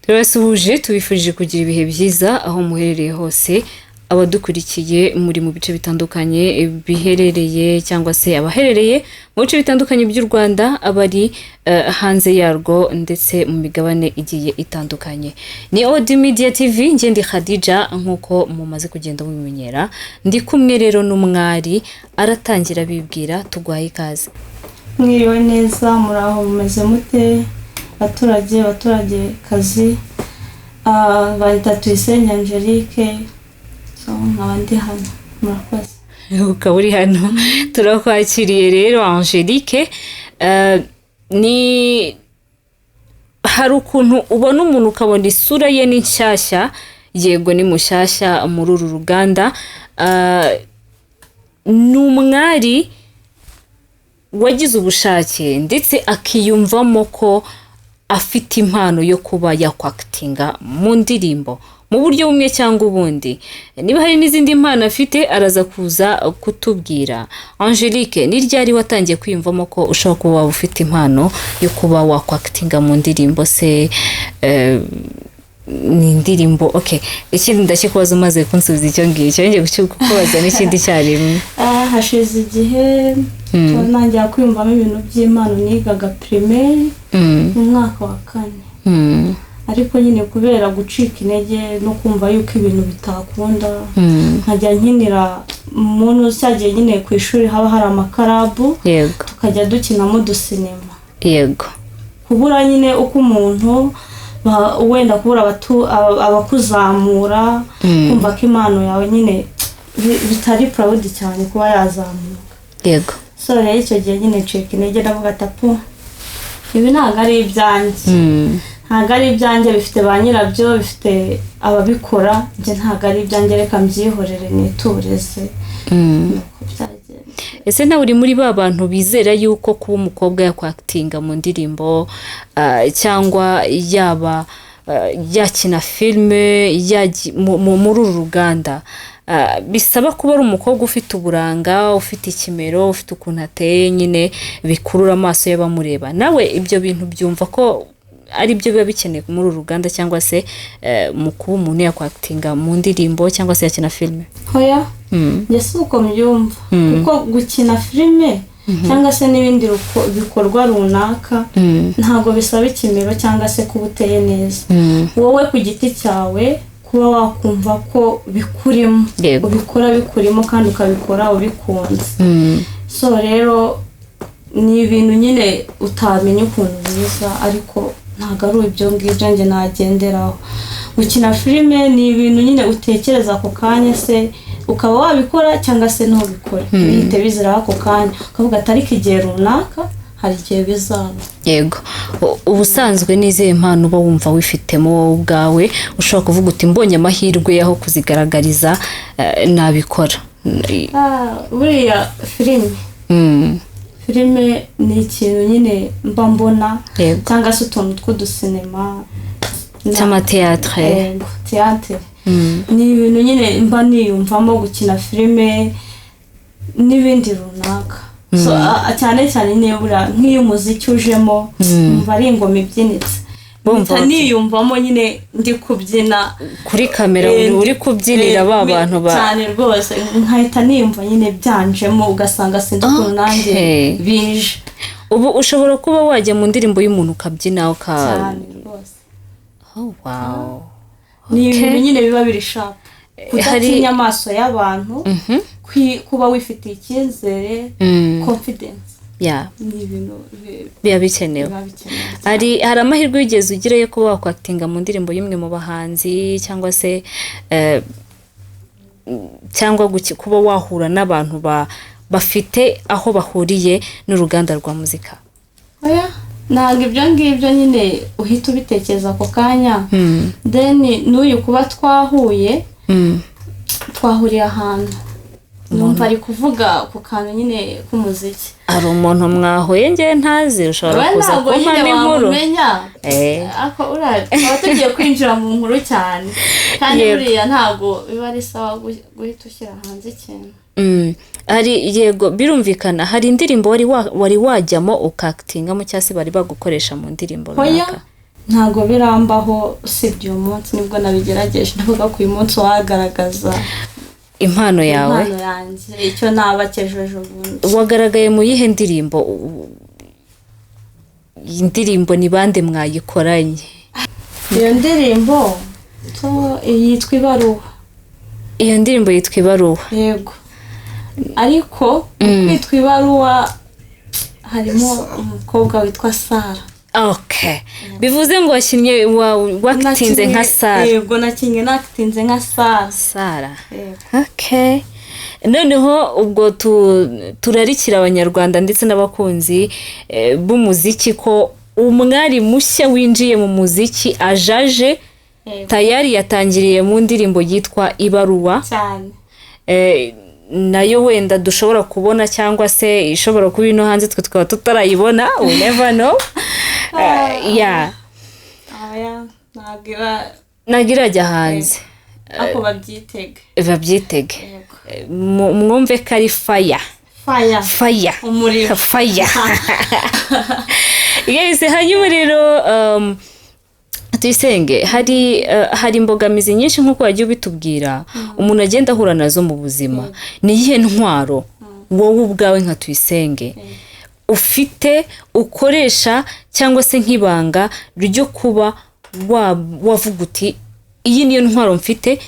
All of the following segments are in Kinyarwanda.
turabasuhuje tubifurije kugira ibihe byiza aho muherereye hose abadukurikiye muri mu bice bitandukanye biherereye cyangwa se abaherereye mu bice bitandukanye by'u Rwanda abari hanze yarwo ndetse mu migabane igiye itandukanye. Ni Odi Media TV ngende Khadija nkuko mumaze kugenda mubimenyera ndi kumwe rero n'umwari aratangira bibwira tugwaye ikaze. Mwiriwe neza muraho mumeze mute abaturage kazi bahita Tuyisenge Angelique nkabandi hano murakoze. Ukaba uri hano turakwakiriye rero Angelique. Ni hari ukuntu ubona umuntu ukabona isura ye ni nshyashya, yego ni mushyashya muri uru ruganda, n'umwari wagize ubushake ndetse akiyumvamo ko afite impano yo kuba yakwakitinga mu ndirimbo mu buryo bumwe cyangwa ubundi. Niba hari n'izindi mpano afite araza kuza kutubwira. Angelique, ni ryari watangiye kwiyumvamo ko ushobora kuba waba ufite impano yo kuba wakwakitinga mu ndirimbo se? Ni indirimbo okay, ikindi ndakikubaza umaze kunsubiza icyo ngicyo ngiye kukubaza n'ikindi cyarimwe. Hashize igihe nanjye kwiyumvamo ibintu by'Imana nigaga primaire mu mwaka wa 4. Ariko nyine kubera gucika intege no kumva yuko ibintu bitakunda nkajya nkinira umuntu cyagiye nyine ku ishuri haba hari amakarabu, yego, tukajya dukinamo dusinema, yego, kubura nyine uko umuntu wenda kubura abakuzamura kumva ko impano yawe nyine bitari proud cyane kuba yazamuka, yego. So rero icyo gihe nyine ncika intege ndavuga tapu ibi ntabwo ari ibyanjye, ntabwo ari ibyanjye, bifite ba nyirabyo, bifite ababikora, njye ntabwo ari ibyanjye, reka mbyihorere nitureze. Ese nawe uri muri ba bantu bizera yuko kuba umukobwa yakwakitinga mu ndirimbo cyangwa yaba yakina filime muri uru ruganda bisaba kuba ari umukobwa ufite uburanga, ufite ikimero, ufite ukuntu ateye nyine bikurura amaso y'abamureba? Nawe ibyo bintu byumva ko ari byo biba bikeneye muri uru ruganda cyangwa se mu kuba umuntu yakwakitinga mu ndirimbo cyangwa se yakina filime? Hoya, njye uko mbyumva, kuko gukina filime cyangwa se n'ibindi bikorwa runaka ntabwo bisaba ikimero cyangwa se kuba uteye neza. Wowe ku giti cyawe kuba wakumva ko bikurimo, ubikora bikurimo kandi ukabikora ubikunze. So rero ni ibintu nyine utamenya ukuntu biza, ariko ntabwo ari ibyo ngibyo njye nagenderaho. Gukina filime ni ibintu nyine utekereza ako kanya se ukaba wabikora cyangwa se ntubikore, bihite bizira ako kanya ukavuga atariko igihe runaka hari igihe bizaba. Yego, ubusanzwe n'izihe mpano uba wumva wifitemo wowe ubwawe ushobora kuvuga uti mbonye amahirwe yaho kuzigaragariza nabikora? Buriya filime ni ikintu nyine mba mbona, cyangwa se utuntu tw'udusinema cy'amateatre, ni ibintu nyine mba niyumvamo gukina filime n'ibindi runaka. So cyane cyane nibura nk'iyo umuziki ujemo mva ari ingoma ibyinitse, mpita niyumvamo nyine ndi kubyina kuri kamera, uri kubyinira ba bantu cyane rwose, nkahita niyumva nyine byanjemo ugasanga sinzi ukuntu nanjye bije. Ubu ushobora kuba wajya mu ndirimbo y'umuntu ukabyina cyane rwose. Oh wow, ni ibintu nyine biba biri sharp, kudatinya amaso y'abantu, kuba wifitiye icyizere, confidence, ni ibintu biba bikenewe. Hari amahirwe wigeze ugira yo kuba wakwakitinga mu ndirimbo y'umwe mu bahanzi cyangwa se cyangwa kuba wahura n'abantu bafite aho bahuriye n'uruganda rwa muzika? Oya, ntabwo ibyo ngibyo nyine uhita ubitekereza ako kanya. Then n'uyu kuba twahuriye ahantu numva ari kuvuga ku kantu nyine k'umuziki. Hari umuntu mwahuye ngewe ntazi ushobora kuza kumpa n'inkuru? Ako uraba tugiye kwinjira mu nkuru cyane, kandi buriya ntabwo biba ari sawa guhita ushyira hanze ikintu. Hari yego birumvikana, hari indirimbo wari wajyamo ukakitingamo cyangwa se bari bagukoresha mu ndirimbo runaka? ntabwo birambaho usibye uyu munsi nibwo nabigerageje ndavuga ko uyu munsi wagaragaza impano yawe impano yanjye icyo naba cyejeje ubundi. wagaragaye mu yihe ndirimbo? iyi ndirimbo ni bande mwayikoranye? iyo ndirimbo yitwa Ibaruwa. iyo ndirimbo yitwa Ibaruwa. yego ariko kwitwa Ibaruwa harimo umukobwa witwa Sara. Okay, bivuze ngo wakinnye wakitinze nka Sara. Yego nakinnye nakitinze nka Sara. Sara. Okay, noneho ubwo turarikira abanyarwanda ndetse n'abakunzi b'umuziki ko umwari mushya winjiye mu muziki ajaje tayari yatangiriye mu ndirimbo yitwa Ibaruwa cyane. nayo wenda dushobora kubona cyangwa se ishobora kuba ino hanze twe tukaba tutarayibona, we never know. nagira ajya hanze ako babyitege mwumve ko ari fire umuriro fire. Yes, hanyuma rero tuyisenge hari imbogamizi nyinshi nk'uko wagiye ubitubwira umuntu agenda ahura nazo mu buzima. ni iyihe ntwaro wowe ubwawe nka Tuyisenge ufite ukoresha cyangwa se nk'ibanga ryo kuba wavuga uti iyi niyo ntwaro mfite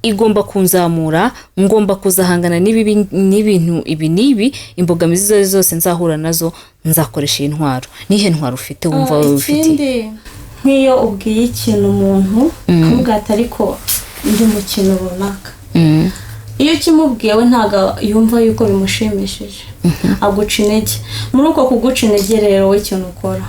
igomba kunzamura, ngomba kuzahangana n'ibintu ibi imbogamizi zose nzahura nazo nzakoresha iyi ntwaro? nihe ntwaro ufite wumva wowe ufite? nk'iyo ubwiye ikintu umuntu akavuga ati ariko ndi mu kintu runaka, iyo ukimubwiye we ntabwo yumva yuko bimushimishije aguca intege. muri uko kuguca intege rero we ikintu ukora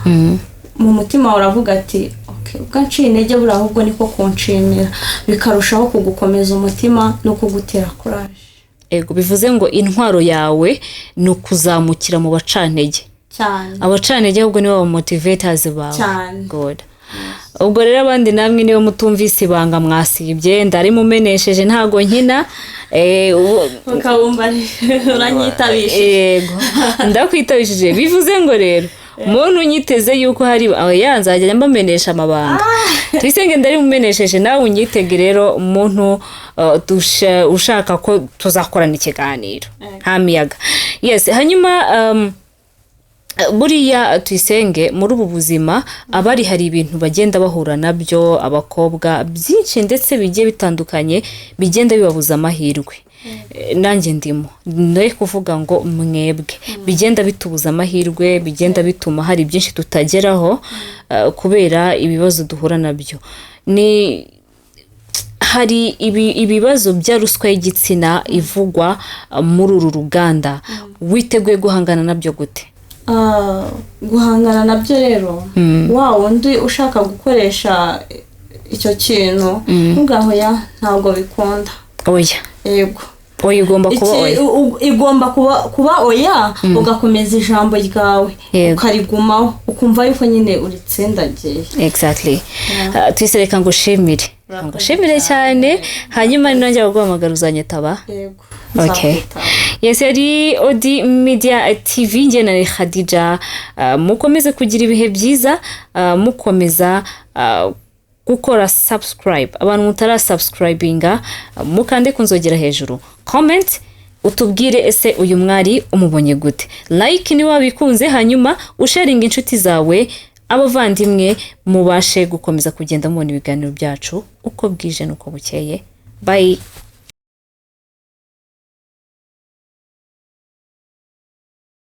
mu mutima uravuga ati ubwo nciye intege buriya ahubwo niko kunshimira, bikarushaho kugukomeza umutima no kugutera kuraje. Ego, bivuze ngo intwaro yawe ni ukuzamukira mu bacantege cyane. abacantege ahubwo nibo bamotivators bawe cyane. God. ubwo rero abandi namwe niyo mutumvise ibanga mwasibye ndari mumenesheje ntago nkina ukabumva uranyitabishije. Yego, ndakwitabishije. bivuze ngo rero umuntu unyiteze yuko hari nzajya mbamenesha amabanga. Tuyisenge ndari mumenesheje nawe unyitege rero umuntu ushaka ko tuzakorana ikiganiro nta miyaga. Yes, hanyuma buriya Tuyisenge muri ubu buzima abari hari ibintu bagenda bahura nabyo, abakobwa byinshi ndetse bigiye bitandukanye bigenda bibabuza amahirwe. nanjye ndimo ndoye kuvuga ngo mwebwe bigenda bitubuza amahirwe, bigenda bituma hari byinshi tutageraho kubera ibibazo duhura nabyo. ni hari ibibazo bya ruswa y'igitsina ivugwa muri uru ruganda, witeguye guhangana nabyo gute? guhangana nabyo rero wa wundi ushaka gukoresha icyo kintu ntugaho ya ntabwo bikunda. Oya, yego, oya igomba kuba oya, igomba kuba oya, ugakomeza ijambo ryawe ukarigumaho ukumva yuko nyine uritsindagiye. Exactly. Twisereka ngo shimire cyane, hanyuma nongera guhamagara uzanyetaba. Yego. Okay. Yes, yari Odi Media TV nge na Khadija. Mukomeze kugira ibihe byiza, mukomeza gukora subscribe. abantu mutara subscribinga mukande kunzogera hejuru, comment utubwire ese uyu mwari umubonye gute, like ni wabikunze, hanyuma usharinga inshuti zawe, abavandimwe, mubashe gukomeza kugenda mubona ibiganiro byacu uko bwije nuko bukeye. Bye.